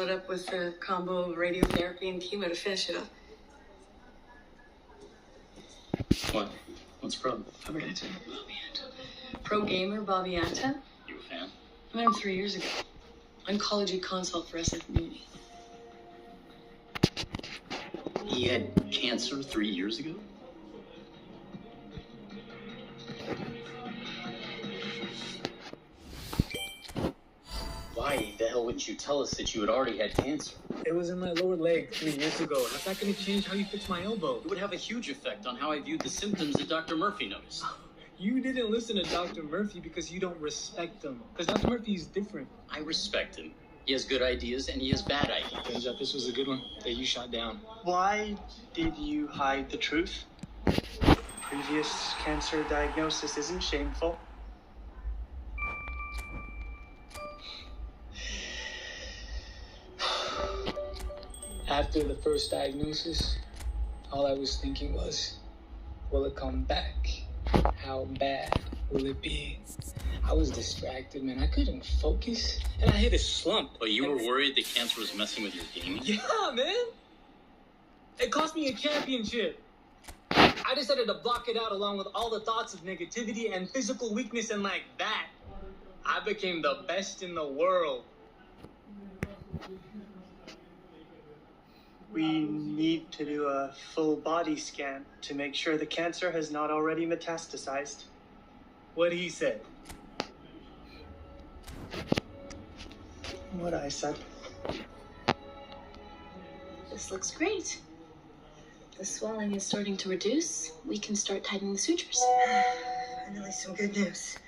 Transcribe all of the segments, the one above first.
showed up with a combo of radiotherapy and chemo to finish it up. What? What's pro? Bobby Atta. Pro gamer Bobby Atta. You a fan? I met him 3 years ago. Oncology consult for SF Community. He had cancer 3 years ago? Why the hell wouldn't you tell us that you had already had cancer? It was in my lower leg 3 years ago. How's that going to change how you fix my elbow? It would have a huge effect on how I viewed the symptoms that Dr. Murphy noticed. You didn't listen to Dr. Murphy because you don't respect him. Because Dr. Murphy is different. I respect him. He has good ideas and he has bad ideas. Turns out this was a good one that you shot down. Why did you hide the truth? Previous cancer diagnosis isn't shameful. After the first diagnosis, all I was thinking was, will it come back? How bad will it be? I was distracted, man. I couldn't focus, and I hit a slump. But you were worried that cancer was messing with your gaming? Yeah, man. It cost me a championship. I decided to block it out along with all the thoughts of negativity and physical weakness, and like that, I became the best in the world. We need to do a full body scan to make sure the cancer has not already metastasized. What he said. What I said. This looks great. The swelling is starting to reduce. We can start tightening the sutures. Finally, some good news.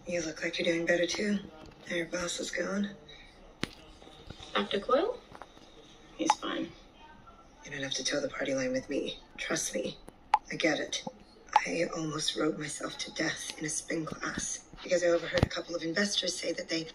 You look like you're doing better too. Now your boss is gone. Dr. Coyle? He's fine. You don't have to toe the party line with me. Trust me. I get it. I almost rode myself to death in a spin class because I overheard a couple of investors say that they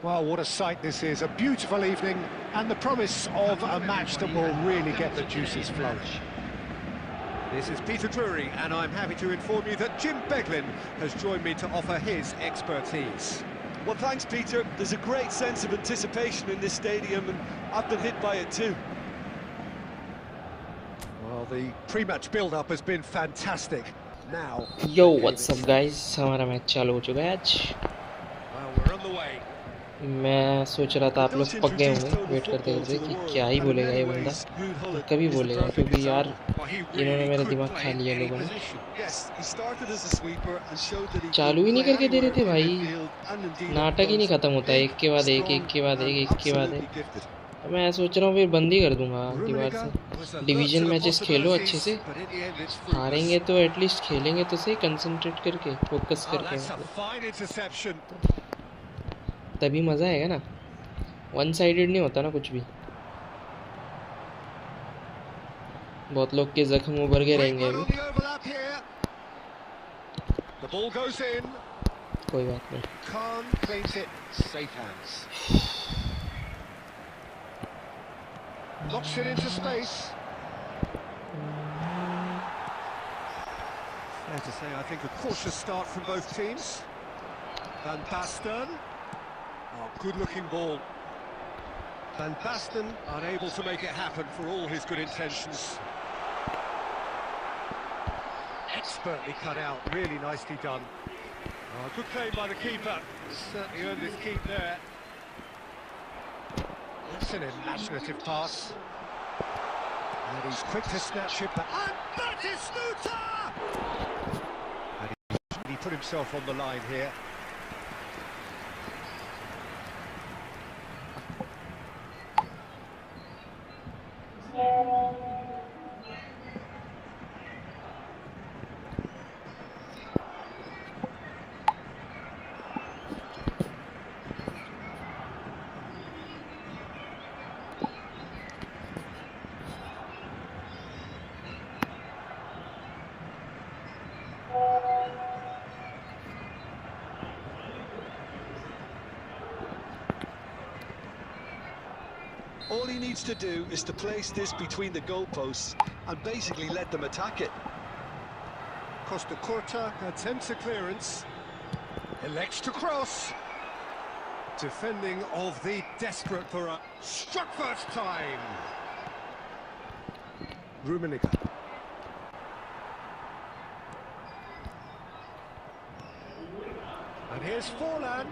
Well, what a sight this is. A beautiful evening and the promise of a match that will really get the juices flowing. This is Peter Drury, and I'm happy to inform you that Jim Beglin has joined me to offer his expertise. Well, thanks, Peter. There's a great sense of anticipation in this stadium, and I've been hit by it too. Well, the pre-match build-up has been fantastic. Now, Yo, what's up guys? हमारा match चालू हो चुका है आज। well, we're on the way. मैं सोच रहा था आप लोग पक गए होंगे वेट करते करते कि क्या ही बोलेगा ये बंदा, तो कभी बोलेगा, क्योंकि यार इन्होंने मेरा दिमाग खा लिया लोगों ने। चालू ही नहीं करके दे रहे थे भाई, नाटक ही नहीं खत्म होता, एक के बाद एक, एक के बाद एक, एक के बाद एक। मैं सोच रहा हूँ फिर बंद ही कर दूंगा अगली बार से। डिवीजन मैचेस खेलो अच्छे से, हारेंगे तो एटलीस्ट खेलेंगे तो सही, कंसंट्रेट करके, फोकस करके, तभी मज़ा आएगा ना। वन साइडेड नहीं होता ना कुछ भी। बहुत लोग के जख्म उभर के रहेंगे अभी। कोई बात नहीं। Knocks it into space. Fair to say, I think a cautious start from both teams. Van Basten. Oh, good-looking ball. Van Basten unable to make it happen for all his good intentions. Expertly cut out, really nicely done. Oh, good play by the keeper. Certainly earned his keep there. That's an imaginative pass. And he's quick to snatch it back. And Batistuta! And he put himself on the line here. All he needs to do is to place this between the goalposts and basically let them attack it. Costa Curta attempts a clearance, elects to cross. Defending of the desperate for a struck first time. Rummenigge. And here's Forlan.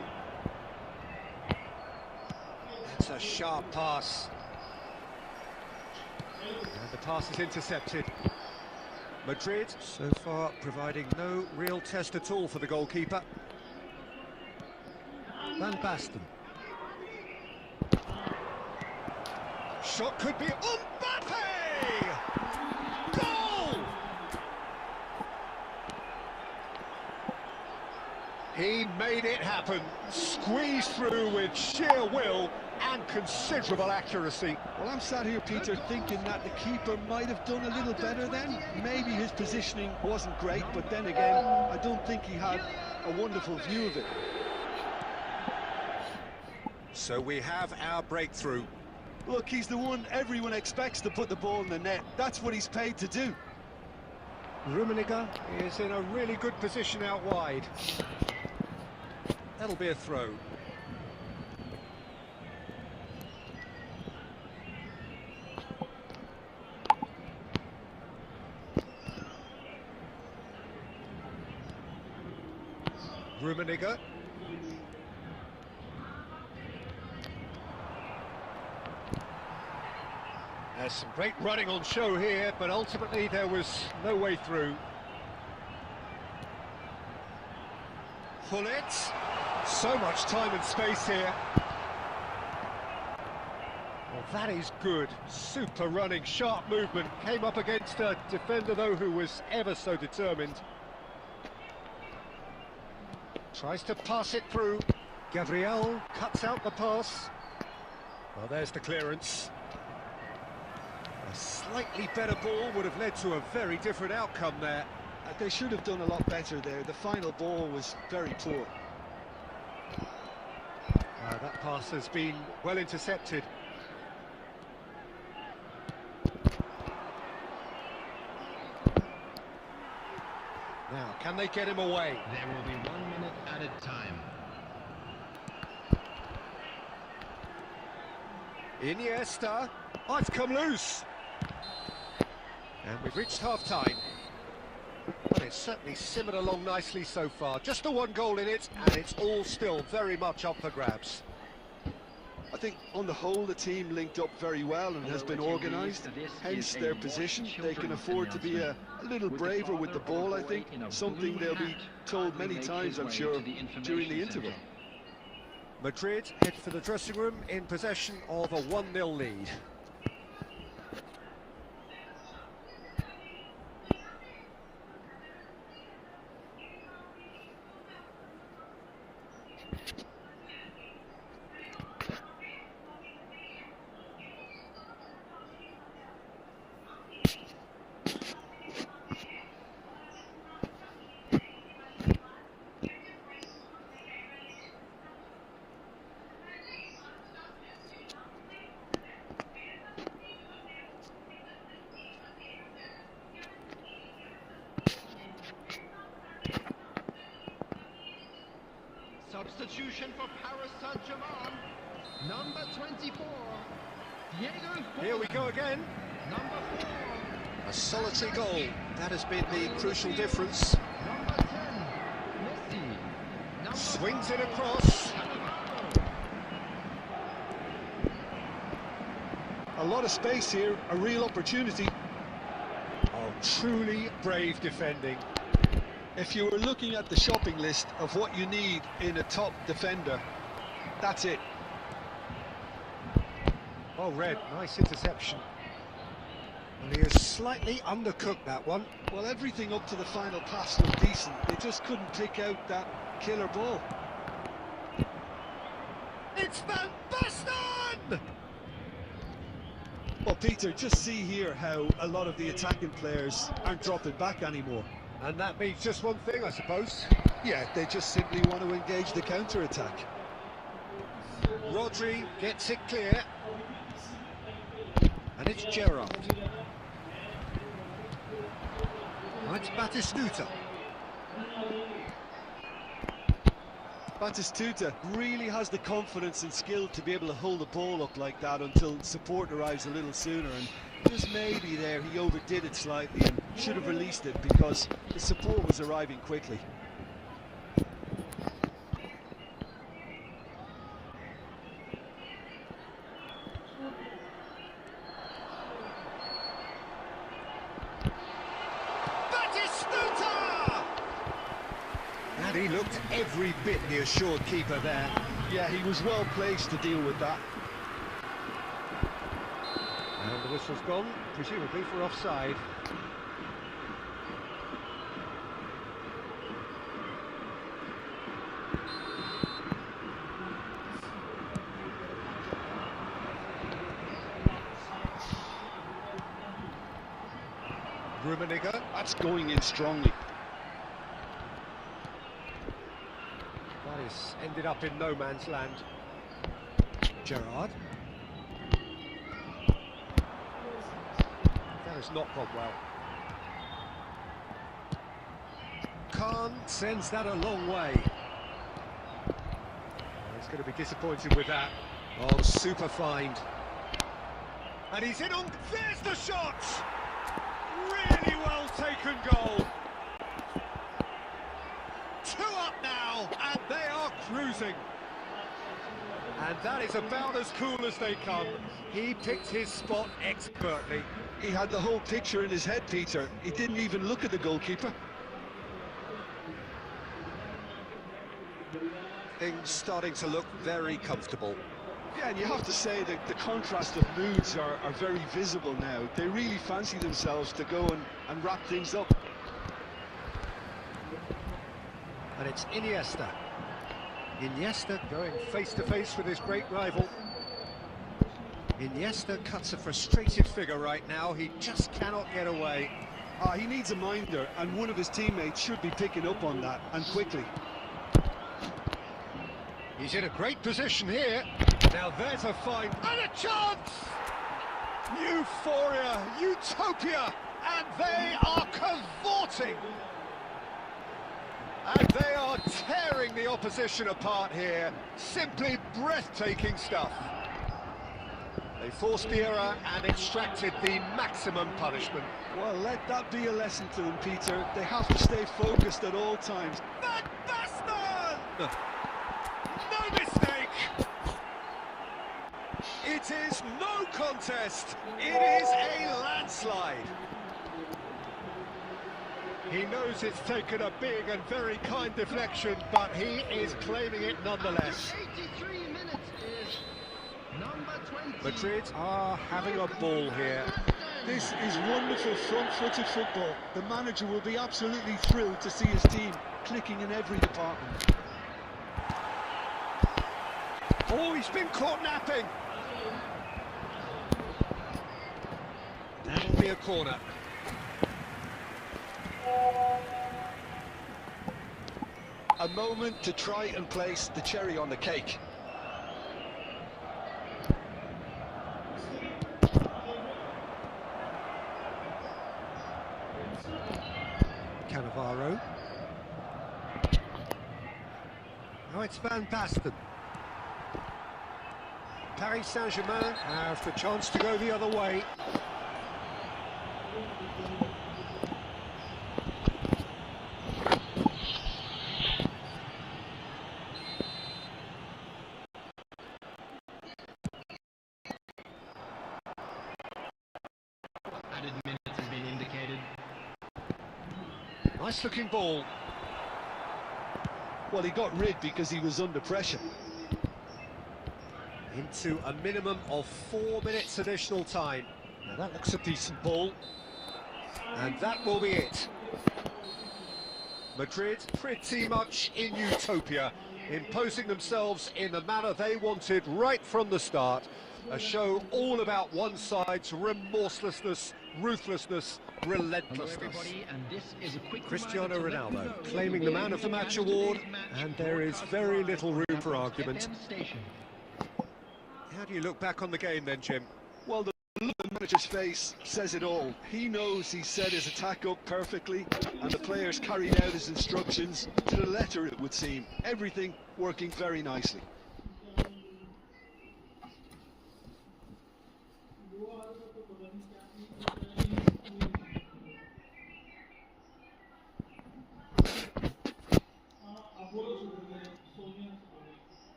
That's a sharp pass. And the pass is intercepted. Madrid so far providing no real test at all for the goalkeeper. Van Basten. Shot could be Mbappe! Goal! He made it happen. Squeezed through with sheer will and considerable accuracy. Well, I'm sat here, Peter, thinking that the keeper might have done a little better then. Maybe his positioning wasn't great, but then again, I don't think he had a wonderful view of it. So we have our breakthrough. Look, he's the one everyone expects to put the ball in the net. That's what he's paid to do. Rummenigge is in a really good position out wide. That'll be a throw. Rummenigge. There's some great running on show here, but ultimately there was no way through. Pullet. So much time and space here. Well, that is good. Super running, sharp movement. Came up against a defender, though, who was ever so determined. Tries to pass it through. Gabriel cuts out the pass. Well, there's the clearance. A slightly better ball would have led to a very different outcome there. They should have done a lot better there. The final ball was very poor. That pass has been well intercepted. Now, can they get him away? There will be 1 minute added time. Iniesta. Oh, it's come loose. And we've reached half-time. But it's certainly simmered along nicely so far. Just the one goal in it, and it's all still very much up for grabs. I think on the whole the team linked up very well and has been organised, hence their position. They can afford to be a little braver with the ball, I think, something they'll be told many times, I'm sure, during the interval. Madrid head for the dressing room in possession of a 1-0 lead. Substitution for Paris Saint-Germain. Number 24. Diego. Here we go again. Number 4. A solitary goal. That has been the crucial difference. Number 10. Messi. Number Swings it across. A lot of space here, a real opportunity. Oh, truly brave defending. If you were looking at the shopping list of what you need in a top defender, that's it. Oh, Red, nice interception. And he has slightly undercooked that one. Well, everything up to the final pass was decent. They just couldn't pick out that killer ball. It's Van Basten! Well, Peter, just see here how a lot of the attacking players aren't dropping back anymore. And that means just one thing, I suppose. Yeah, they just simply want to engage the counter-attack. Rodri gets it clear. And it's Gerrard. Oh, it's Batistuta. Batistuta really has the confidence and skill to be able to hold the ball up like that until support arrives a little sooner, and just maybe there he overdid it slightly and should have released it because the support was arriving quickly. And he looked every bit the assured keeper there. Yeah, he was well placed to deal with that. And the whistle's gone, presumably for offside. Rummenigge. That's going in strongly. That is ended up in no man's land. Gerrard. That has not gone well. Khan sends that a long way. He's going to be disappointed with that. Oh, super find. And he's in on... There's the shot! Really well taken goal. 2 up now, and they are cruising. And that is about as cool as they come. He picked his spot expertly. He had the whole picture in his head, Peter. He didn't even look at the goalkeeper. Things starting to look very comfortable. Yeah, and you have to say that the contrast of moods are very visible now. They really fancy themselves to go and wrap things up. And it's Iniesta. Iniesta going face-to-face with his great rival. Iniesta cuts a frustrated figure right now. He just cannot get away. He needs a minder, and one of his teammates should be picking up on that, and quickly. He's in a great position here. Now there's a find and a chance! Euphoria, utopia, and they are cavorting. And they are tearing the opposition apart here. Simply breathtaking stuff. They forced the error and extracted the maximum punishment. Well, let that be a lesson to them, Peter. They have to stay focused at all times. Van Basten! No mistake! It is no contest. It is a landslide. He knows it's taken a big and very kind deflection, but he is claiming it nonetheless. 83 minutes is number 20. Madrid are having a ball here. This is wonderful front-footed football. The manager will be absolutely thrilled to see his team clicking in every department. Oh, he's been caught napping. That'll be a corner. A moment to try and place the cherry on the cake. Cannavaro. Now it's Van Basten. Paris Saint-Germain have the chance to go the other way. Added minutes have been indicated. Nice looking ball. Well, he got rid because he was under pressure. Into a minimum of 4 minutes additional time. Now that looks a decent ball. And that will be it. Madrid pretty much in utopia, imposing themselves in the manner they wanted right from the start. A show all about one side's remorselessness, ruthlessness, relentlessness. Cristiano Ronaldo claiming the Man of the Match award, and there is very little room for argument. How do you look back on the game then, Jim? Well, the look on the manager's face says it all. He knows he set his attack up perfectly, and the players carried out his instructions to the letter, it would seem. Everything working very nicely.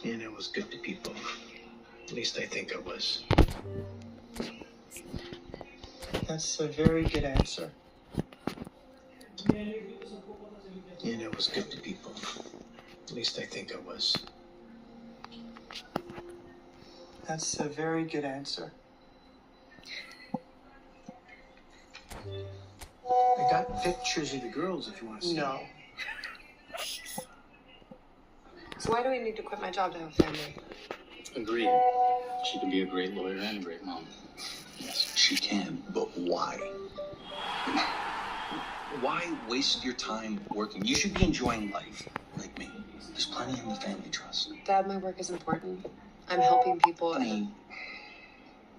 And it was good to people. At least I think I was. That's a very good answer. And it was good to people. At least I think I was. That's a very good answer. I got pictures of the girls if you want to see. No. So why do we need to quit my job to have a family? Agreed. She can be a great lawyer and a great mom. Yes, she can, but why? Why waste your time working? You should be enjoying life, like me. There's plenty in the family trust. Dad, my work is important. I'm helping people. I mean,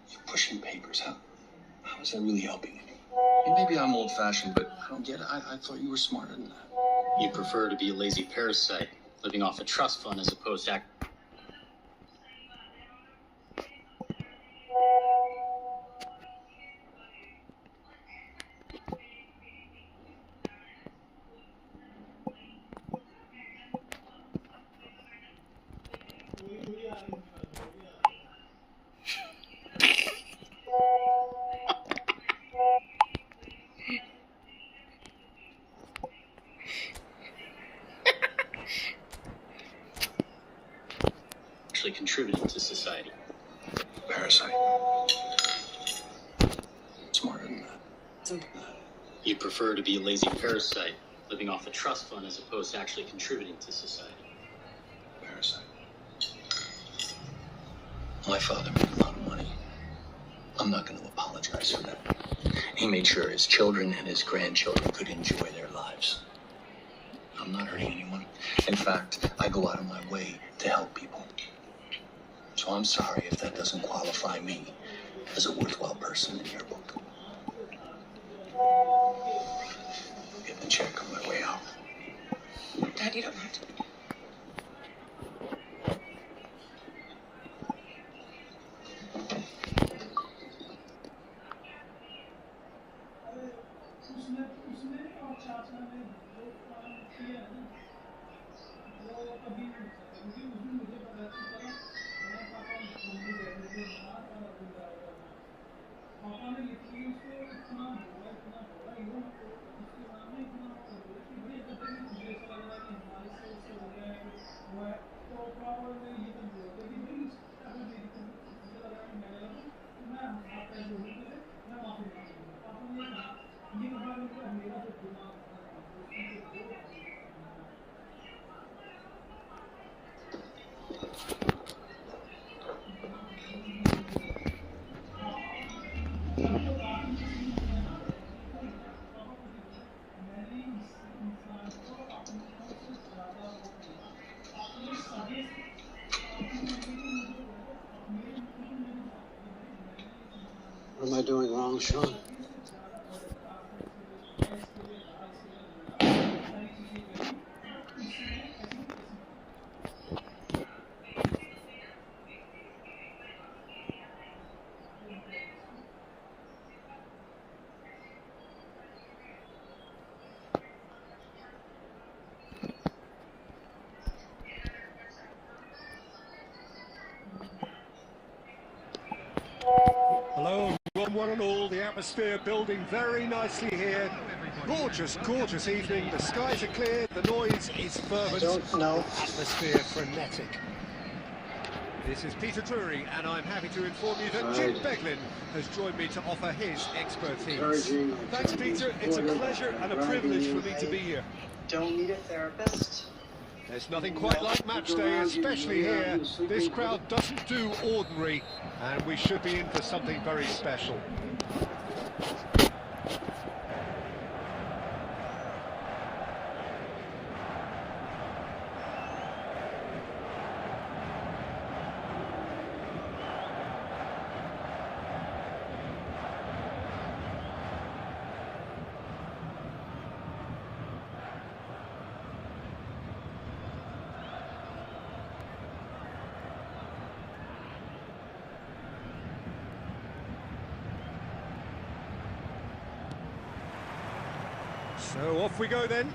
you're pushing papers. How is that really helping you? And maybe I'm old-fashioned, but I don't get it. I thought you were smarter than that. You prefer to be a lazy parasite, living off a trust fund as opposed to actually contributing to society. Parasite. Smarter than that. You prefer to be a lazy parasite, living off a trust fund as opposed to actually contributing to society. Parasite. My father made a lot of money. I'm not going to apologize for that. He made sure his children and his grandchildren could enjoy their lives. I'm not hurting anyone. In fact, I go out of my way to help people. So I'm sorry if that doesn't qualify me as a worthwhile person in your book. Get the check on my way out. Dad, you don't have to. What am I doing wrong, Sean? Hello, one and all, the atmosphere building very nicely here. Gorgeous, gorgeous evening. The skies are clear, the noise is fervent. Atmosphere frenetic. This is Peter Drury, and I'm happy to inform you that Jim Beglin has joined me to offer his expertise. Thanks, Peter. It's a pleasure and a privilege for me to be here. Don't need a therapist. There's nothing quite like match day, especially here. This crowd doesn't do ordinary, and we should be in for something very special. So off we go then.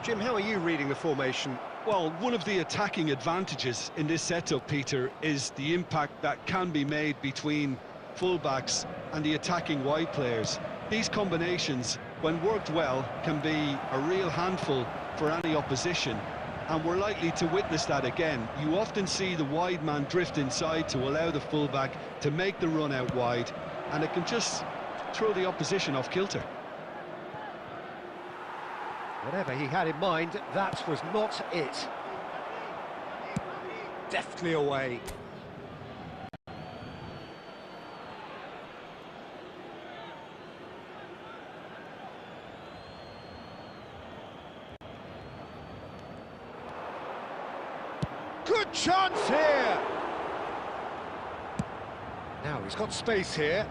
Jim, how are you reading the formation? Well, one of the attacking advantages in this setup, Peter, is the impact that can be made between fullbacks and the attacking wide players. These combinations, when worked well, can be a real handful for any opposition, and we're likely to witness that again. You often see the wide man drift inside to allow the fullback to make the run out wide, and it can just throw the opposition off kilter. Whatever he had in mind, that was not it. Deftly away. Good chance here! Now he's got space here.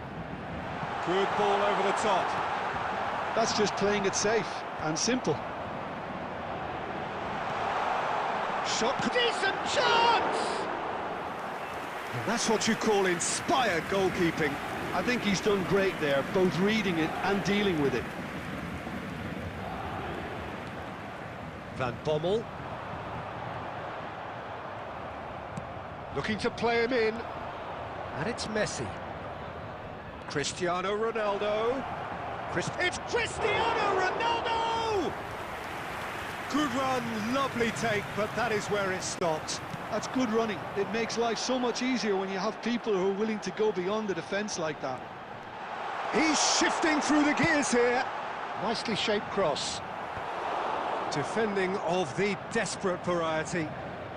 Good ball over the top. That's just playing it safe and simple. Shot, decent chance! And that's what you call inspired goalkeeping. I think he's done great there, both reading it and dealing with it. Van Bommel. Looking to play him in. And it's Messi. Cristiano Ronaldo. It's Cristiano Ronaldo! Good run, lovely take, but that is where it stopped. That's good running. It makes life so much easier when you have people who are willing to go beyond the defence like that. He's shifting through the gears here. Nicely shaped cross. Defending of the desperate variety.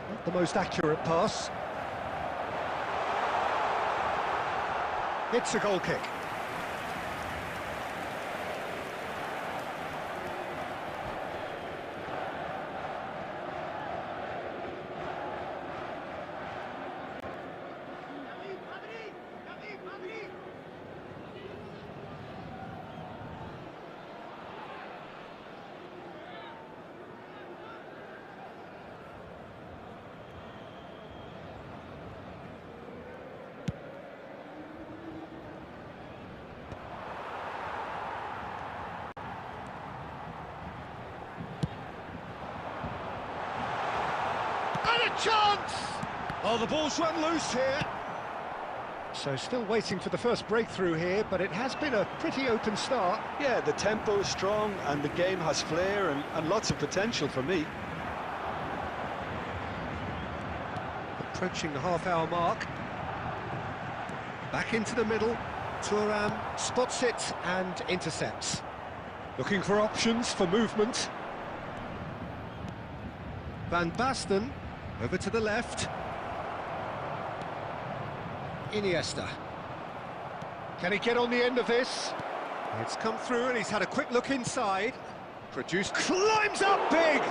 Not the most accurate pass. It's a goal kick. chance! Oh, the ball's run loose here. So still waiting for the first breakthrough here, but it has been a pretty open start. Yeah, the tempo is strong and the game has flair and lots of potential for me. Approaching the half-hour mark. Back into the middle. Thuram spots it and intercepts. Looking for options for movement. Van Basten over to the left. Iniesta. Can he get on the end of this? It's come through and he's had a quick look inside. Climbs up big!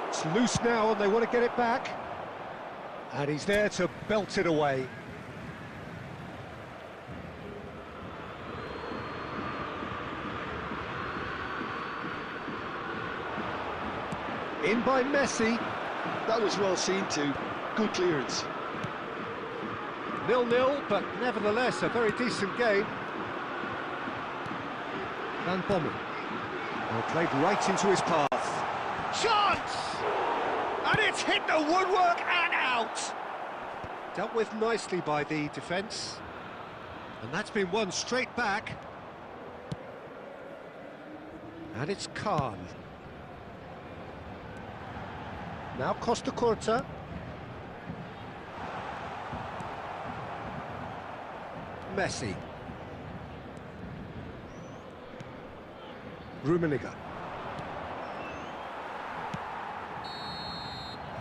It's loose now and they want to get it back. And he's there to belt it away. In by Messi. That was well seen too. Good clearance. 0-0, but nevertheless a very decent game. Van Bommel. Well, played right into his path. Chance! And it's hit the woodwork and out! Dealt with nicely by the defence. And that's been won straight back. And it's Khan. Now Costa Curta. Messi. Rummenigge.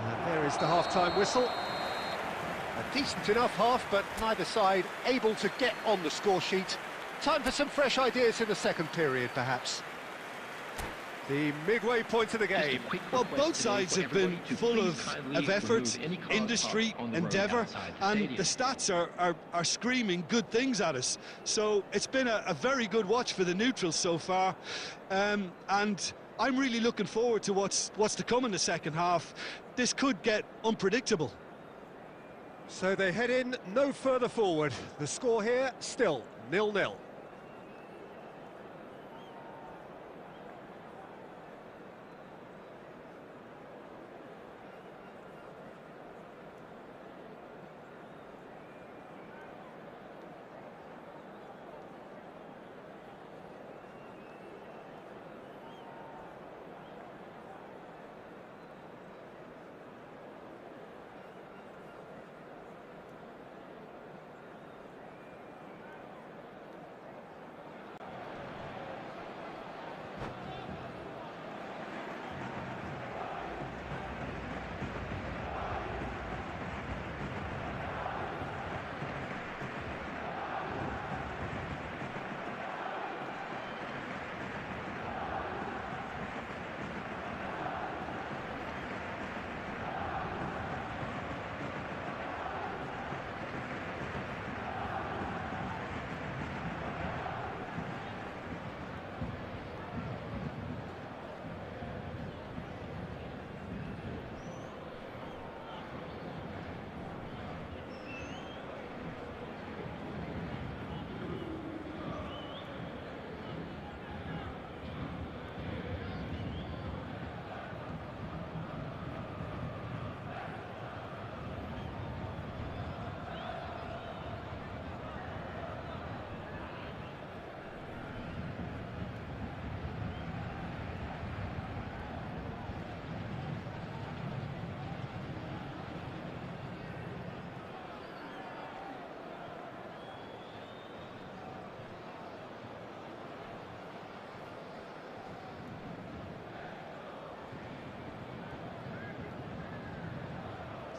And there is the half-time whistle. A decent enough half, but neither side able to get on the score sheet. Time for some fresh ideas in the second period, perhaps. The midway point of the game. Well, both sides have been full of effort, industry, endeavour, and the stats are screaming good things at us. So it's been a very good watch for the neutrals so far, and I'm really looking forward to what's to come in the second half. This could get unpredictable. So they head in no further forward. The score here still 0-0.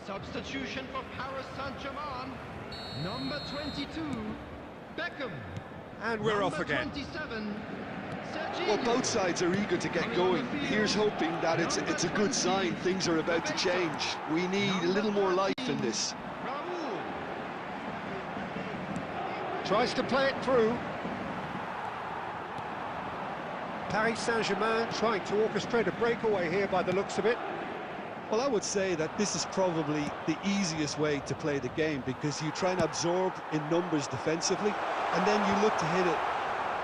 Substitution for Paris Saint-Germain. Number 22, Beckham. And we're off again. 27, Well, both sides are eager to get going. Here's hoping that it's a good sign. Things are about to change. We need a little more life in this. Tries to play it through. Paris Saint-Germain trying to orchestrate a breakaway here by the looks of it. Well, I would say that this is probably the easiest way to play the game, because you try and absorb in numbers defensively, and then you look to hit it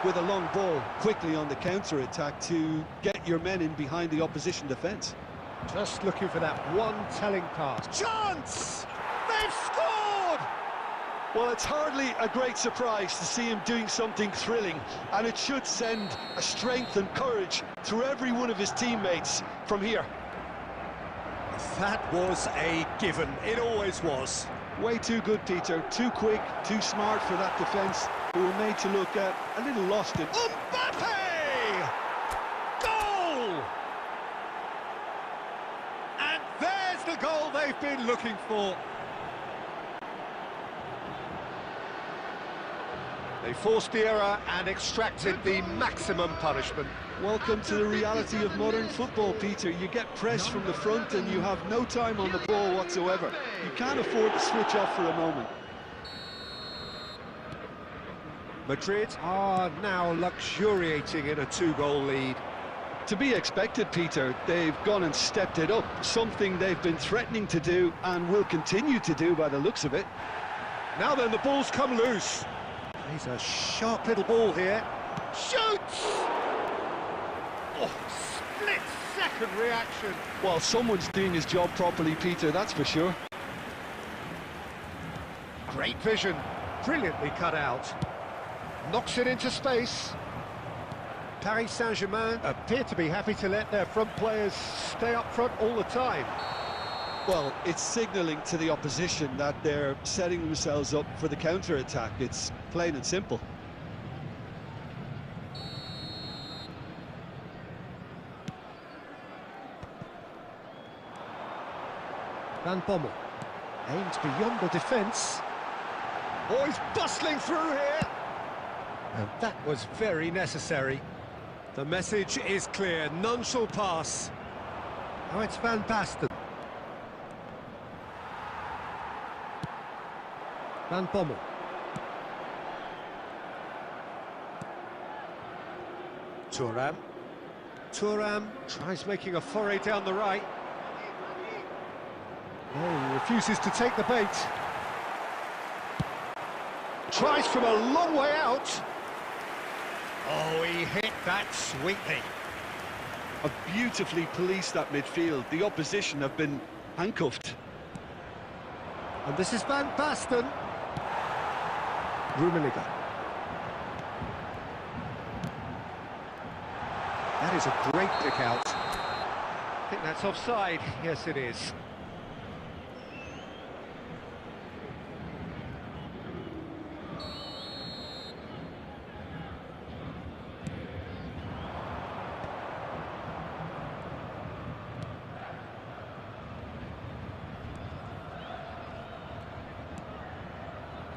with a long ball quickly on the counter-attack to get your men in behind the opposition defence. Just looking for that one telling pass. Chance! They've scored! Well, it's hardly a great surprise to see him doing something thrilling, and it should send a strength and courage through every one of his teammates from here. That was a given. It always was. Way too good, Peter. Too quick, too smart for that defence, who were made to look a little lost in. Mbappe! Goal! And there's the goal they've been looking for. They forced the error and extracted the maximum punishment. Welcome to the reality of modern football, Peter. You get pressed from the front and you have no time on the ball whatsoever. You can't afford to switch off for a moment. Madrid are now luxuriating in a 2-goal lead. To be expected, Peter. They've gone and stepped it up, something they've been threatening to do and will continue to do by the looks of it. Now then, the ball's come loose. He's a sharp little ball here. Shoots! Oh, split-second reaction. Well, someone's doing his job properly, Peter, that's for sure. Great vision. Brilliantly cut out. Knocks it into space. Paris Saint-Germain appear to be happy to let their front players stay up front all the time. Well, it's signalling to the opposition that they're setting themselves up for the counter-attack. It's plain and simple. Van Bommel aims beyond the defence. Oh, he's bustling through here. And that was very necessary. The message is clear, none shall pass. Now it's Van Basten. Van Bommel. Thuram. Thuram tries making a foray down the right. No, he refuses to take the bait. Tries from a long way out. Oh, he hit that sweetly. Have beautifully policed that midfield. The opposition have been handcuffed. And this is Van Basten. Rummenigge. That is a great pick out. I think that's offside. Yes, it is.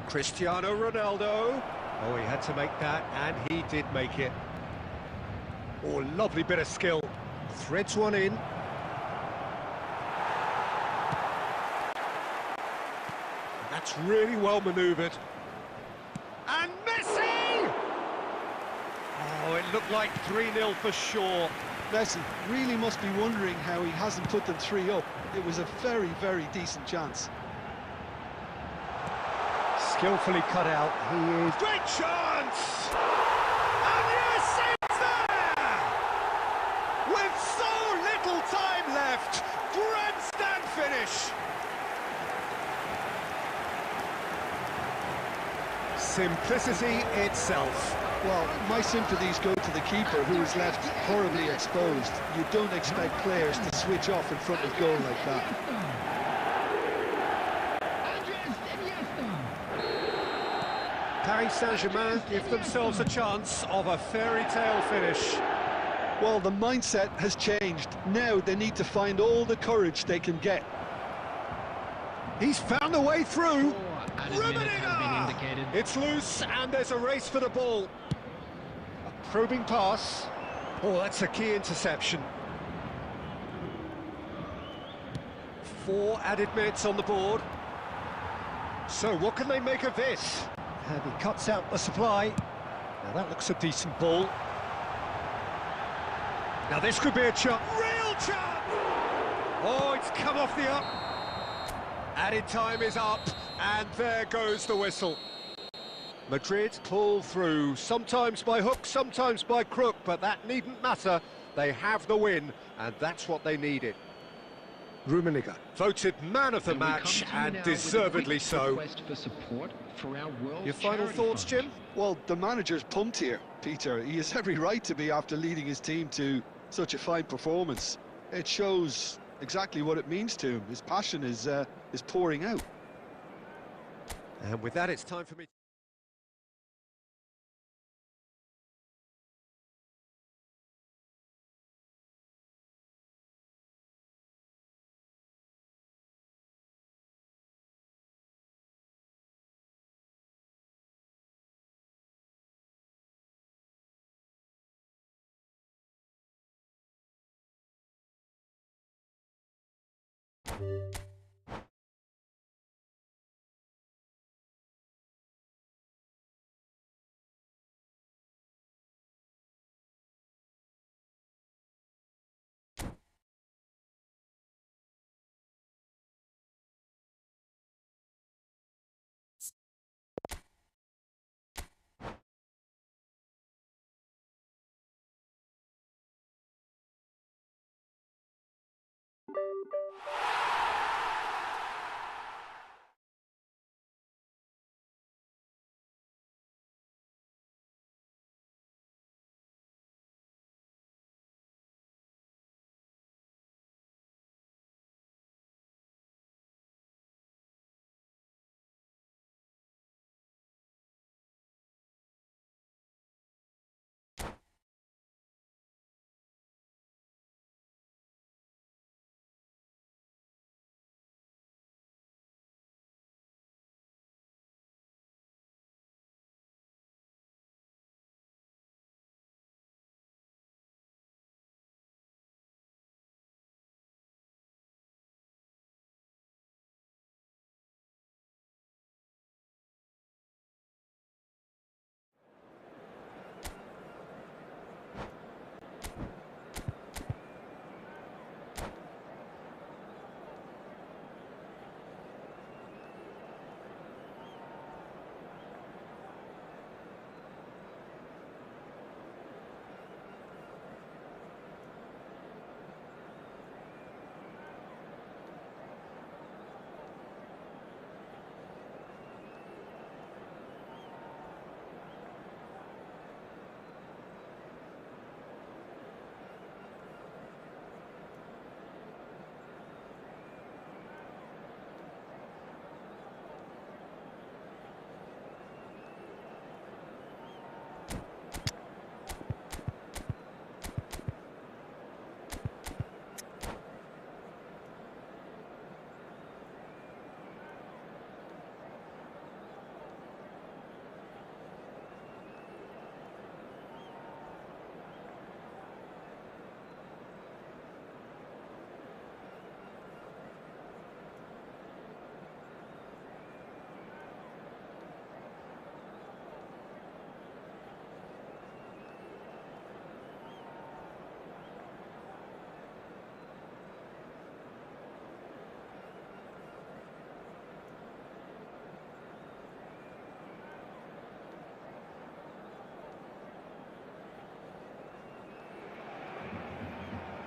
Cristiano Ronaldo. Oh, he had to make that, and he did make it. Oh, lovely bit of skill. Threads one in. That's really well manoeuvred. And Messi! Oh, it looked like 3-0 for sure. Messi really must be wondering how he hasn't put them 3 up. It was a very, very decent chance. Skillfully cut out, he is... Great chance! And yes, it's there! With so little time left, grandstand finish! Simplicity itself. Well, my sympathies go to the keeper, who is left horribly exposed. You don't expect players to switch off in front of goal like that. Paris Saint-Germain give themselves a chance of a fairy tale finish. Well, the mindset has changed. Now they need to find all the courage they can get. He's found a way through. Rummenigge! It's loose and there's a race for the ball. A probing pass. Oh, that's a key interception. 4 added minutes on the board. So what can they make of this? And he cuts out the supply. Now that looks a decent ball. Now this could be a chance. Real chance! Oh, it's come off the up. Added time is up, and there goes the whistle. Madrid pull through, sometimes by hook, sometimes by crook, but that needn't matter. They have the win, and that's what they needed. Rummenigge, voted man of the match, and deservedly so. Your final thoughts, Jim? Well, the manager's pumped here, Peter. He has every right to be after leading his team to such a fine performance. It shows exactly what it means to him. His passion is pouring out. And with that, it's time for me.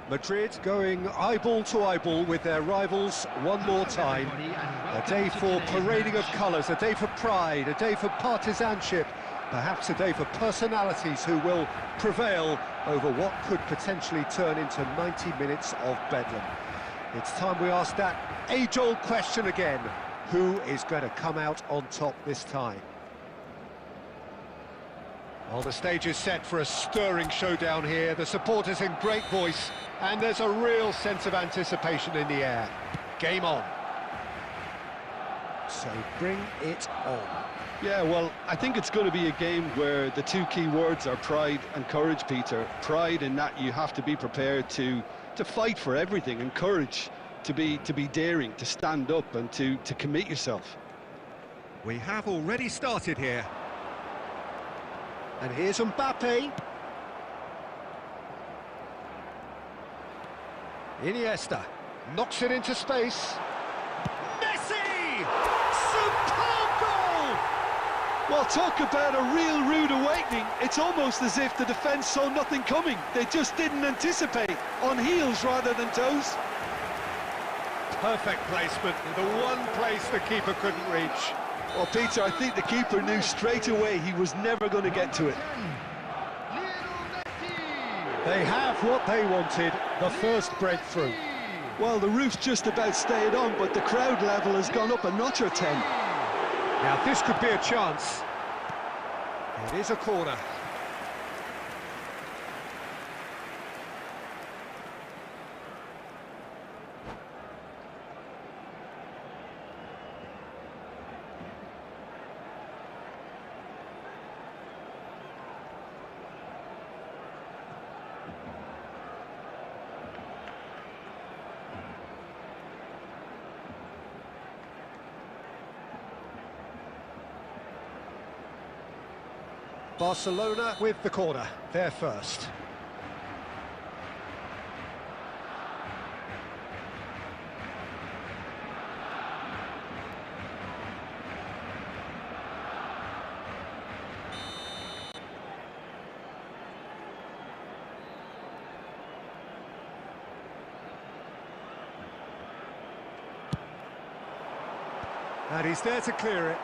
Madrid going eyeball to eyeball with their rivals one more time. A day for parading of colours, a day for pride, a day for partisanship, perhaps a day for personalities who will prevail over what could potentially turn into 90 minutes of bedlam. It's time we ask that age-old question again. Who is going to come out on top this time? Well, the stage is set for a stirring showdown here. The supporters in great voice, and there's a real sense of anticipation in the air. Game on. So bring it on. Yeah, well, I think it's going to be a game where the two key words are pride and courage, Peter. Pride in that you have to be prepared to fight for everything, and courage to be daring, to stand up and to commit yourself. We have already started here. And here's Mbappe. Iniesta knocks it into space. Messi! Superb goal! Well, talk about a real rude awakening. It's almost as if the defence saw nothing coming. They just didn't anticipate, on heels rather than toes. Perfect placement, the one place the keeper couldn't reach. Well, Peter, I think the keeper knew straight away he was never going to get to it. They have what they wanted, the first breakthrough. Well, the roof's just about stayed on, but the crowd level has gone up a notch or 10. Now, this could be a chance. It is a corner. Barcelona with the corner, they're first. And he's there to clear it.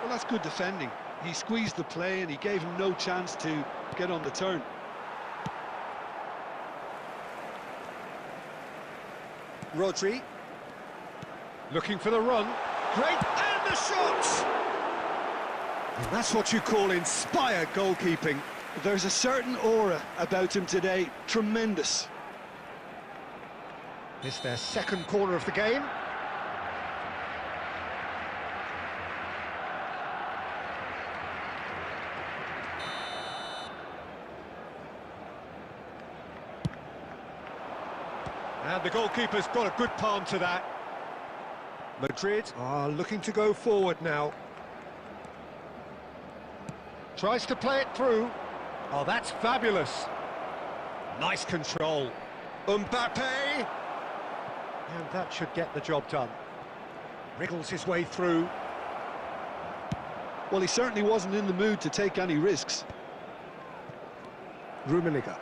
Well, that's good defending. He squeezed the play and he gave him no chance to get on the turn. Rodri. Looking for the run. Great, and the shot! And that's what you call inspired goalkeeping. There's a certain aura about him today. Tremendous. It's their second corner of the game. And the goalkeeper's got a good palm to that. Madrid are looking to go forward now. Tries to play it through. Oh, that's fabulous. Nice control. Mbappe! And that should get the job done. Wriggles his way through. Well, he certainly wasn't in the mood to take any risks. Rummenigge.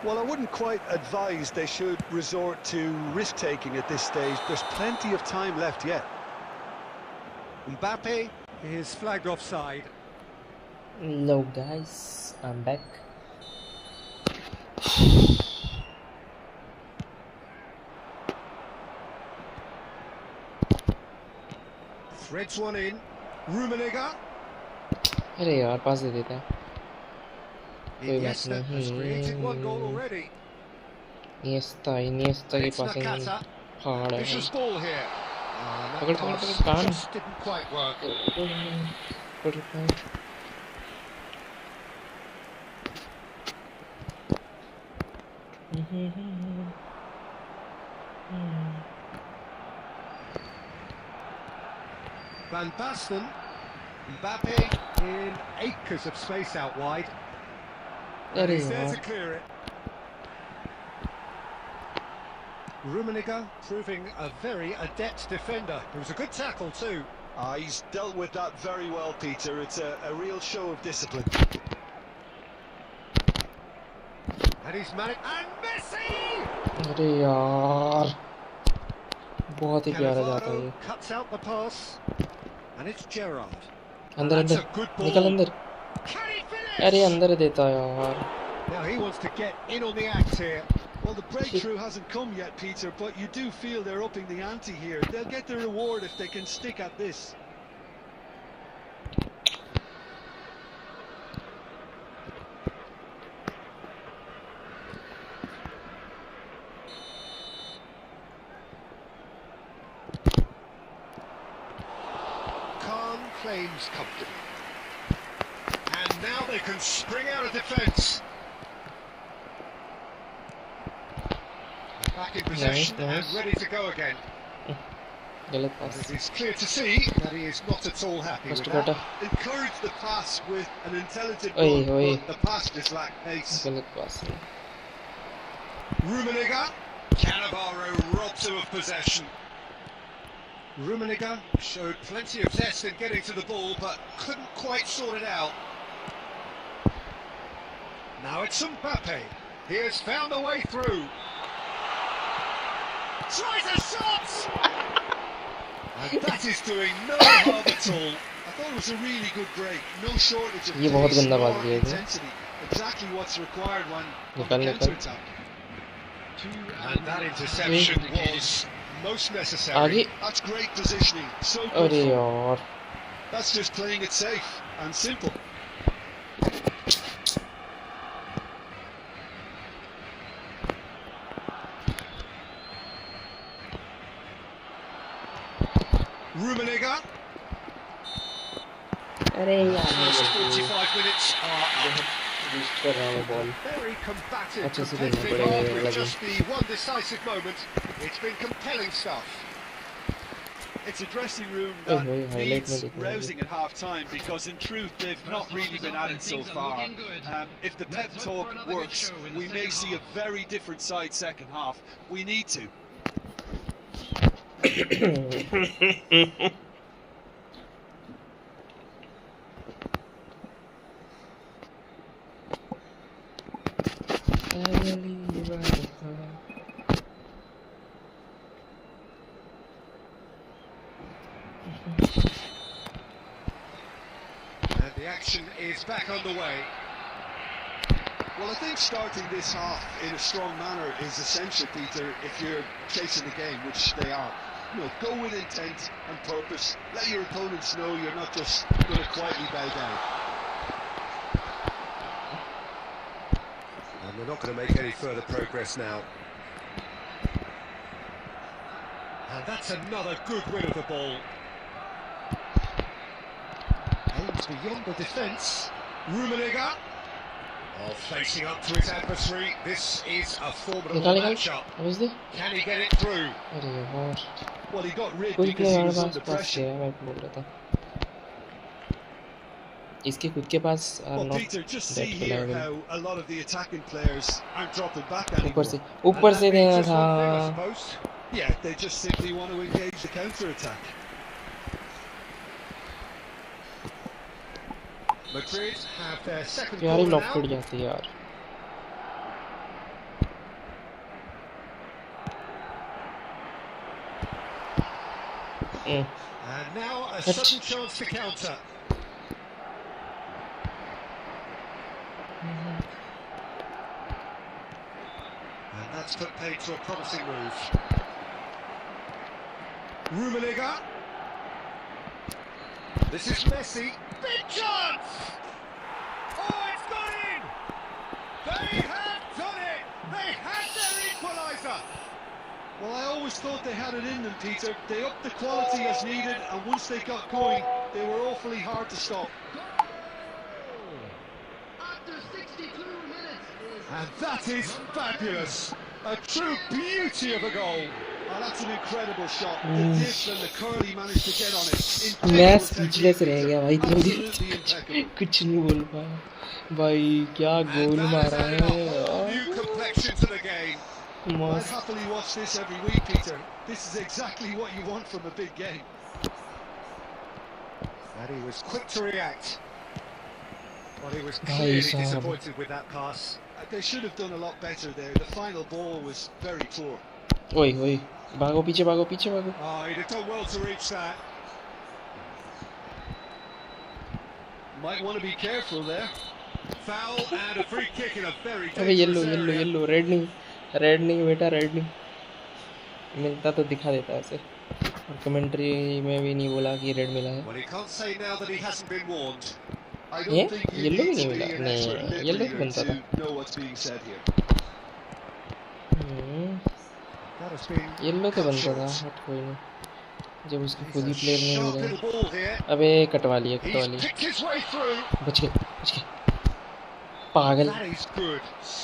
Well, I wouldn't quite advise they should resort to risk-taking at this stage. There's plenty of time left yet. Mbappe is flagged offside. Hello guys, I'm back. Threads one in. Rummenigge. अरे यार पास दे देता है. कोई बात Iniesta has created one goal already. Iniesta की passing hard है. Vicious ball here. पकड़ कान. Just didn't quite work. Van Basten. Mbappe in acres of space out wide. And he's there to clear it. Rummenigge proving a very adept defender. It was a good tackle too. He's dealt with that very well, Peter. It's a real show of discipline. And he's managed. And Messi! अरे यार बहुत ही प्यारा जाता है ये. Cuts out the pass. And it's Gerrard. अंदर निकल अंदर. अरे अंदर देता यार. Now he wants to get in on the act here. Well, the breakthrough hasn't come yet, Peter, but you do feel they're upping the ante here. They'll get the reward if they can stick at this. Khan claims comfortably. And now they can spring out of defence. Back in possession and ready to go again. गलत पास. It is clear to see that he is not at all happy with that. Encourage the pass with an intelligent Oi, run, oi. but the pass just lacked pace. गलत पास. Rummenigge. Cannavaro robs him of possession. Rummenigge showed plenty of zest in getting to the ball, but couldn't quite sort it out. Now it's Mbappe. He has found a way through. Tries a shot! And that is doing no harm at all. I thought it was a really good break. No shortage of ये बहुत pace गंदा nor बात किया था। intensity. Exactly what's required when on निकाल the निकाल। counter-attack. And that interception was most necessary. आगे। That's great positioning. So good. अरे यार। That's just playing it safe and simple. Rummenigge. अरे यार। First 45 minutes are कर रहा हूँ बॉल। very combative, अच्छे से खेलना competitive पड़ेगा on ये with वाला just the one decisive moment. It's been compelling stuff. It's a dressing room Oh, that highlight में needs देखना rousing at half time because in truth they've not really been at it so far. If the pep talk works, we may see a very different side second half. We need to. And the action is back underway. Well, I think starting this half in a strong manner is essential, Peter, if you're chasing the game, which they are. You know, go with intent and purpose. Let your opponents know you're not just going to quietly bow down. And they're not going to make any further progress now. And that's another good win of the ball. Aims beyond the defence. Rummenigge. Oh, facing up to his adversary. This is a formidable matchup. Can he get it through? अरे यार। Well, he got rid कुछ because player he हमारे was pass under pass pressure. है मैं बोल रहा था। इसके खुद के पास are Well, not Peter, just see that here reliable। how a lot of the attacking players aren't dropping back ऊपर anymore. से देना Just one thing, I था। suppose. Yeah, they just simply want to engage the counter-attack. Madrid have their second यार ये corner lock now. टूट जाती है यार। And now a sudden chance to counter. And that's put paid to a promising move. Rummenigge. This is Messi. Big chance! Oh, it's gone in! They have done it! They had their equaliser! Well, I always thought they had it in them, Peter. They upped the quality as needed, and once they got going, they were awfully hard to stop. And that is fabulous! A true beauty of a goal! Oh, that's an incredible shot. The dip and the curl he managed to get on it. मैं speechless रह गया भाई तुम Absolutely impeccable. कुछ नहीं बोल पाया भाई क्या गोल मारा है New complexion to the game. I'd मस्त happily watch this every week, Peter. This is exactly what you want from a big game. And he was quick to react. Well, he was Bhai clearly sahab. disappointed with that pass. They should have done a lot better there. The final ball was very poor. ओए ओए भागो पीछे भागो Oh, he'd have done well to reach that. Might want to be careful there. Foul and a free kick in a very अबे yellow dangerous yellow area. Yellow red नहीं बेटा red नहीं मिलता तो दिखा देता ऐसे और कमेंट्री में भी नहीं बोला कि रेड मिला है Well, he can't say now that he hasn't been warned. I ये don't think you येलो भी need नहीं to मिला be an नहीं expert येलो lip तो बनता reader था to know what's being said here. That has been yellow तो cut बनता था short. बट कोई नहीं जब उसको He's खुद ही a प्लेयर नहीं sharp मिला little ball here. अबे कटवा लिया He's picked his way through. बच गए पागल That is good.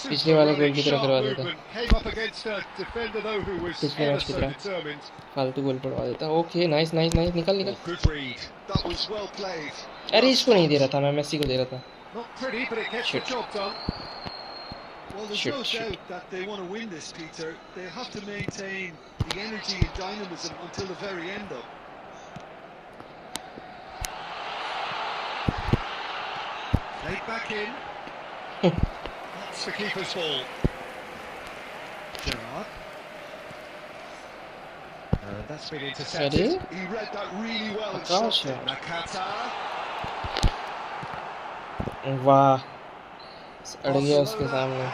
पिछले वाले गोल की तरह Sharp करवा देता movement. Came up against a defender though who was पिछले ever मैच की so तरह determined. फालतू गोल पड़वा देता ओके नाइस नाइस नाइस निकल Oh, good read. That was well played. अरे इसको नहीं दे रहा था मैं मेसी को दे रहा था Not pretty, but it gets the Shit. job done. Well, there's Shit, no shit. doubt that they want to win this, Peter. They have to maintain the energy and dynamism until the very end, though. Laid back in. That's the keeper's ball. Gerard. That's been intercepted. He read that really well and shot it. Nakata. वाह अड़ गया उसके सामने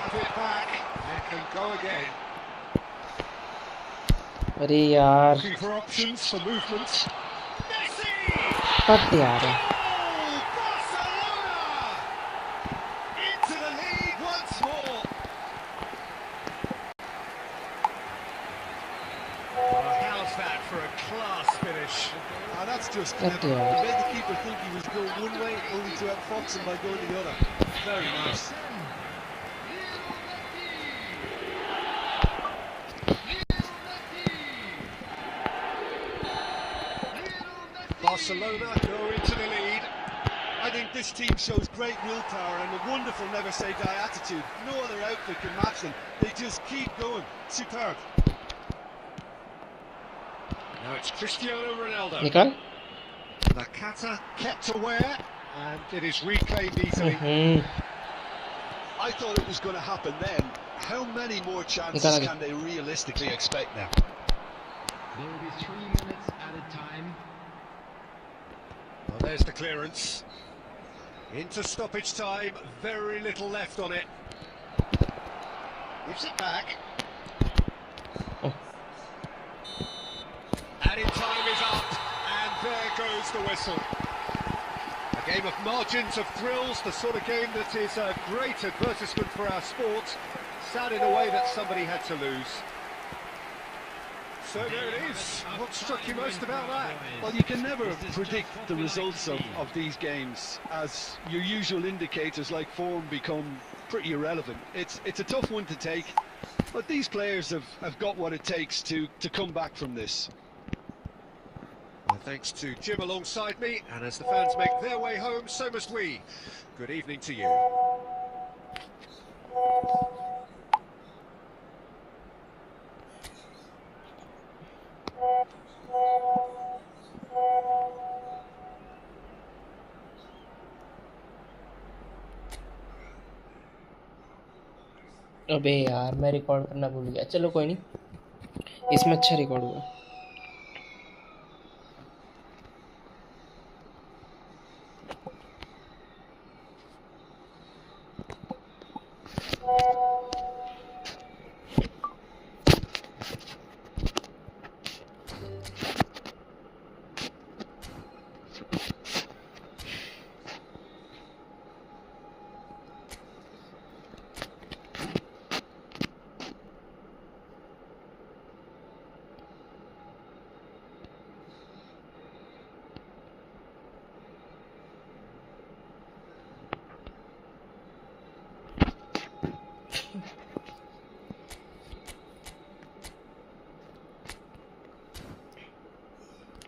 अरे यार पट यार That's just clever. It made the keeper think he was going one way, only to outfox him by going the other. Very nice. Barcelona go into the lead. I think this team shows great willpower and a wonderful never-say-die attitude. No other outfit can match them. They just keep going. Superb. Now it's Cristiano Ronaldo. निकाल Nakata kept aware and it is reclaimed easily. I thought it was going to happen then. How many more chances can they realistically expect now? There will be 3 minutes at a time. Well, there's the clearance. Into stoppage time, very little left on it. Gives it back. Added time is up. There goes the whistle. A game of margins of thrills, the sort of game that is a great advertisement for our sport. Sad in a way that somebody had to lose. So there it is. What struck you most about that? Well, you can never predict the results of these games, as your usual indicators like form become pretty irrelevant. It's a tough one to take, but these players have got what it takes to come back from this. Thanks to Jim alongside me, and as the fans make their way home, so must we. Good evening to you. अबे यार मैं record करना भूल गया चलो कोई नहीं इसमें अच्छा रिकॉर्ड हुआ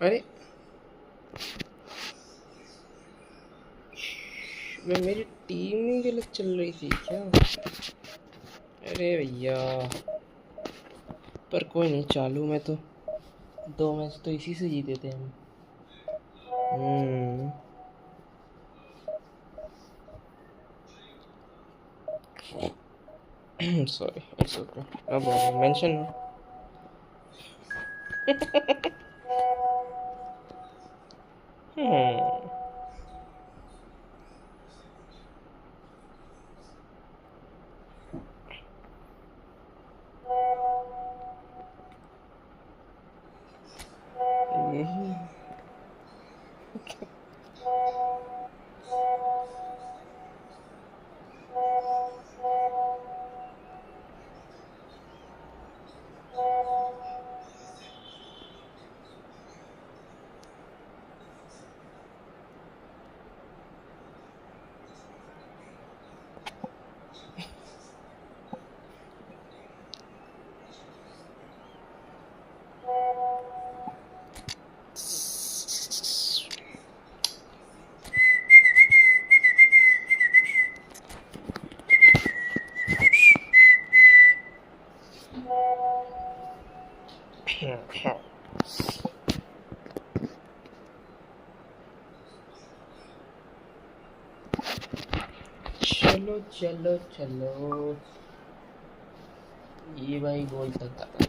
अरे मेरी टीम ही गलत चल रही थी क्या अरे भैया पर कोई नहीं चालू में तो 2 मैच तो इसी से जीते थे हम सॉरी इट्स ओके अब मेंशन चलो चलो चलो ये भाई गोल तक आता है.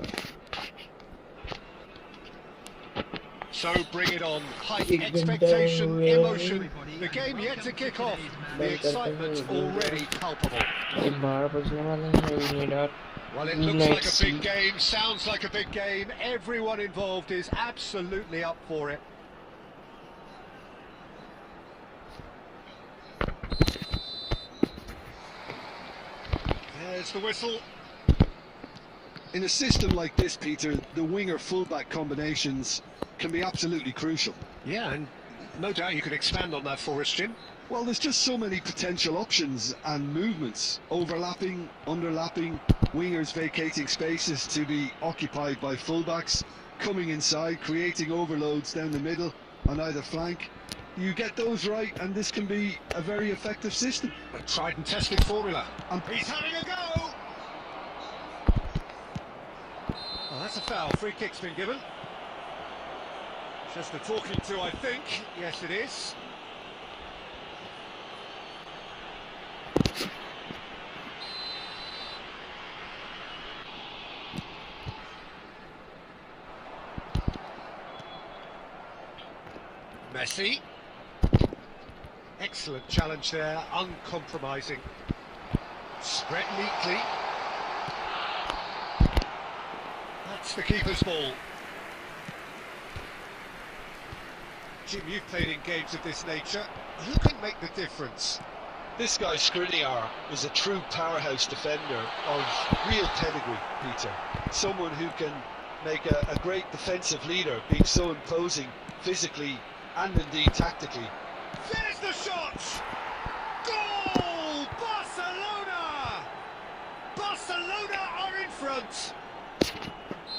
So bring it on. Height, expectation, emotion. The game yet to kick off. The excitement's already palpable. Well, it looks like a big game, sounds like a big game. Everyone involved is absolutely up for it. There's the whistle. In a system like this, Peter, the winger-fullback combinations can be absolutely crucial. Yeah, and no doubt you could expand on that for us, Jim. Well, there's just so many potential options and movements. Overlapping, underlapping, wingers vacating spaces to be occupied by fullbacks, coming inside, creating overloads down the middle on either flank. You get those right and this can be a very effective system. A tried and tested formula. And he's having a go! Oh, that's a foul. Free kick's been given. Just a talking to, I think. Yes, it is. Messi. Excellent challenge there, uncompromising. Spread neatly. That's the keeper's ball. Jim, you've played in games of this nature. Who can make the difference? This guy Skriniar was a true powerhouse defender of real pedigree, Peter. Someone who can make a great defensive leader, being so imposing physically and indeed tactically. There's the shot! Goal! Barcelona! Barcelona are in front!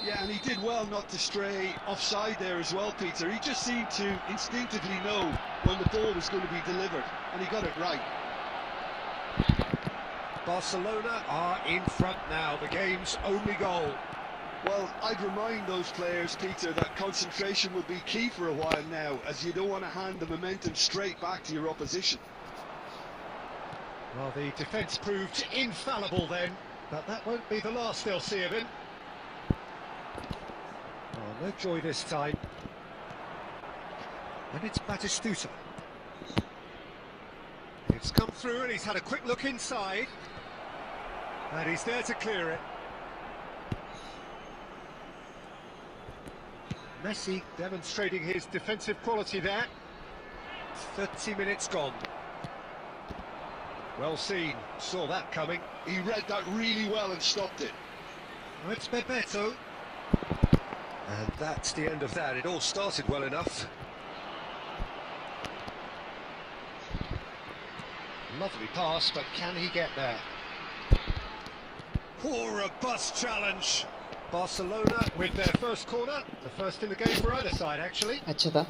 Yeah, and he did well not to stray offside there as well, Peter. He just seemed to instinctively know when the ball was going to be delivered, and he got it right. Barcelona are in front now, the game's only goal. Well, I'd remind those players, Peter, that concentration will be key for a while now, as you don't want to hand the momentum straight back to your opposition. Well, the defence proved infallible then, but that won't be the last they'll see of him. Oh, no joy this time. And it's Batistuta. It's come through and he's had a quick look inside. And he's there to clear it. Messi demonstrating his defensive quality there. 30 minutes gone. Well seen, saw that coming. He read that really well and stopped it. Oh, it's Bebeto. And that's the end of that. It all started well enough. Lovely pass, but can he get there? Poor robust challenge. Barcelona with their first corner, the first in the game for either side actually. अच्छा था.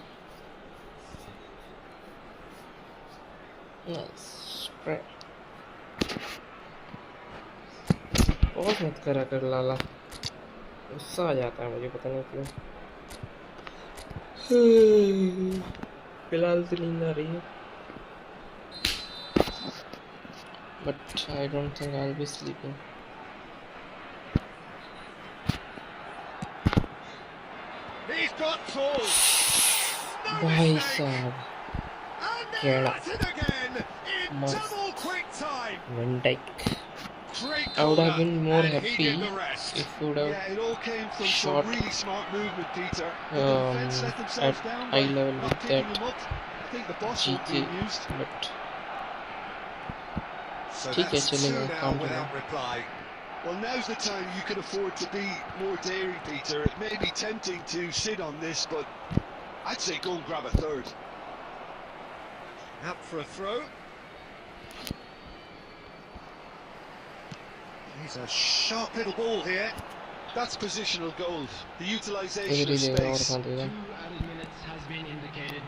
Nice. बहुत मत करा कर लाला. गुस्सा आ जाता है मुझे पता नहीं क्यों. फिलहाल तो नींद आ रही है. But I don't think I'll be sleeping. He's got full. भाई साहब केड़ा must Van Dijk. I would have been more happy if we would have shot at eye level with that GK, but ठीक है चलेगा काम करेगा. Well, now's the time you can afford to be more daring, Peter. It may be tempting to sit on this, but I'd say go and grab a third. Out for a throw. He's a sharp little ball here. That's positional gold. The utilisation Every of day space. 2 added minutes has been indicated.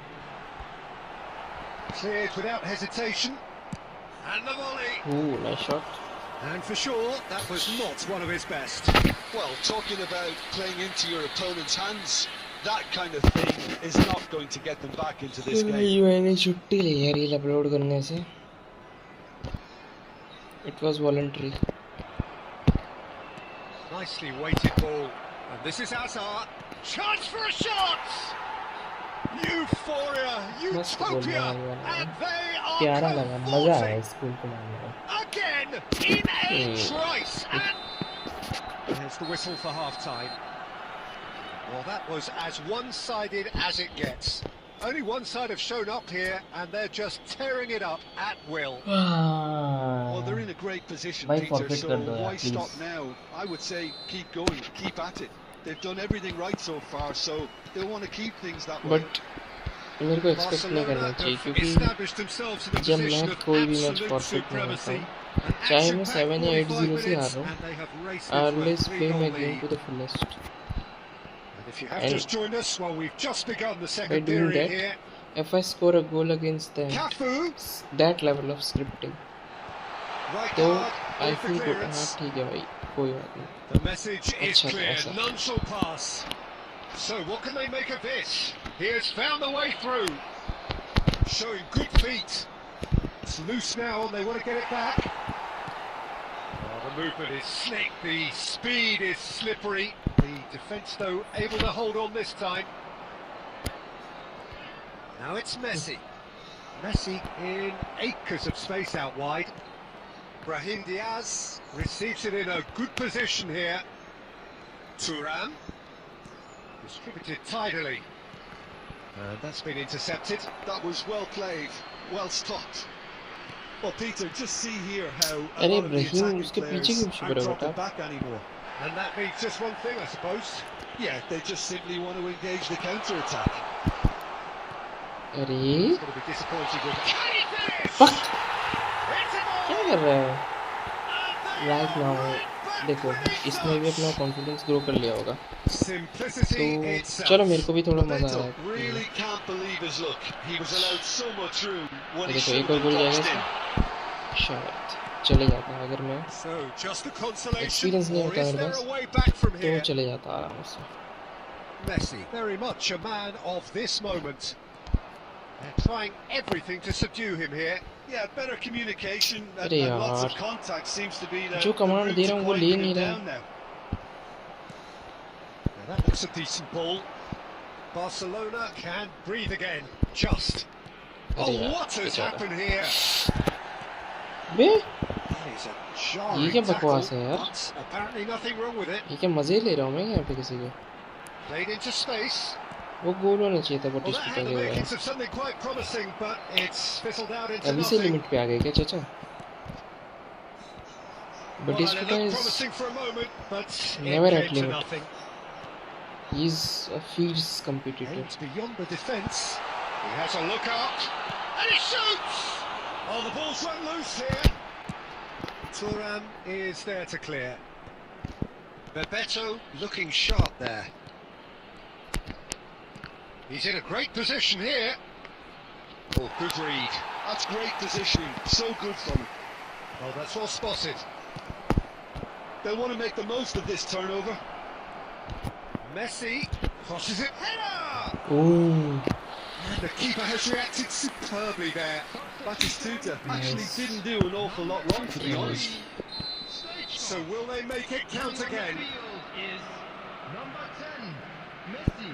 Cleared without hesitation. And the volley. Ooh, nice shot. And for sure, that was not one of his best. Well, talking about playing into your opponent's hands, that kind of thing is not going to get them back into this game. मैंने छुट्टी ली है reel upload करने से. It was voluntary. Nicely weighted ball. And this is Hazard. Chance for a shot! Euphoria, utopia, and they are प्यारा लगा, मजा आया school को मारने में. again in a trice, and there's the whistle for half-time. Well, that was as one-sided as it gets. Only one side have shown up here, and they're just tearing it up at will. Well, they're in a great position, Peter, so why stop now? I would say keep going, keep at it. They've done everything right so far, so they'll want to keep things that way. But मेरे को expect नहीं करना चाहिए क्योंकि जब मैं कोई भी मैच परफेक्ट नहीं होता हूँ, चाहे मैं 7 या 8-0 से हार रहा हूँ, I always play my game to the fullest. If you have just joined us, well, we've just begun the By second doing period that, here. if I score a goal against them, that level of scripting, तो I feel good. हाँ ठीक है भाई, कोई बात नहीं. The message is clear. None shall pass. So what can they make of this? He has found the way through. Showing good feet. It's loose now and they want to get it back. Oh, the movement is slick. The speed is slippery. The defence, though, able to hold on this time. Now it's Messi. Messi in acres of space out wide. Brahim Diaz receives it in a good position here. Thuram distributed tidily. And that's been intercepted. That was well played, well stopped. Well, Peter, just see here how a अरे lot of the Ibrahim attacking उसके पीछे players क्यों छुपा aren't रहा dropping बेटा? back anymore. And that means just one thing, I suppose. Yeah, they just simply want to engage the counter-attack. अरे He's going to be disappointed with it. fuck क्या कर रहा है? Right now देखो इसने भी अपना कॉन्फिडेंस ग्रो कर लिया होगा, Simplicity तो itself. चलो मेरे को भी थोड़ा मजा Beto आया. really can't believe his luck. He was allowed so much room when he देखो should एक और have गोल been जाएगा boxed इसमें, in. शायद चले जाता अगर मैं So just a consolation, experience नहीं or होता is मेरे there pass a way back from तो here? चले जाता आराम से. Messi, very much a man of this moment. They're trying everything to subdue him here. Yeah, better communication and, अरे and lots of यार contact seems to be the जो command route they to रहा हूँ वो ले quieting नहीं him रहा. down now. Now that looks a decent ball. Barcelona can breathe again. Just. अरे Oh, यार what has बेचारा. happened here? Bay That is a ये jarring क्या tackle, बकवास है यार? but apparently nothing wrong with it. ये क्या मजे ले रहा हूँ मैं यहाँ पे किसी के? Played into space. वो गोल होना चाहिए था Well, बट इस that पे had the क्या हुआ है? makings of something quite promising, but it's fizzled out into अभी से nothing. लिमिट पे आ गए क्या चाचा? Well, Batista it looked is promising for a moment, but never it at came to limit. nothing. He's a fierce competitor. Aims beyond the defence. He has a look up, and he shoots! Oh, the ball's run loose here. Thuram is there to clear. Bebeto looking sharp there. He's in a great position here. Oh, good read. That's great positioning, so good from him. Oh, that's well spotted. They'll want to make the most of this turnover. Messi crosses it. Header! Ooh, And the keeper has reacted superbly there. Batistuta actually Nice. didn't do an awful lot wrong, to be honest. So will they make it count again? Is number 10, Messi.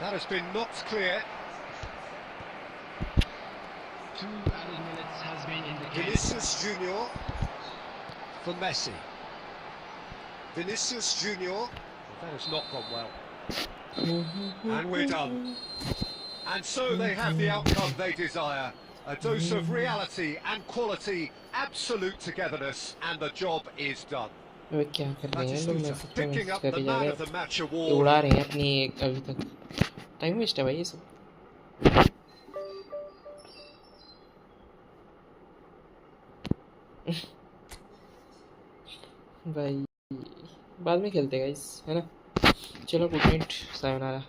That has been knocked clear. 2 added minutes has been indicated. Vinicius Junior for Messi. Vinicius Junior. That has not gone well. And we're done. And so they have the outcome they desire. A dose of reality and quality, absolute togetherness, and the job is done. अबे क्या कर रहे हैं लोग? Batistuta message पे picking message up कर the ही जा man रहे of the हैं. match ये award. उड़ा रहे हैं अपनी एक अभी तक. टाइम वेस्ट है भाई ये सब. भाई बाद में खेलते हैं गाइस, है ना? चलो गुड नाइट, सायोनारा.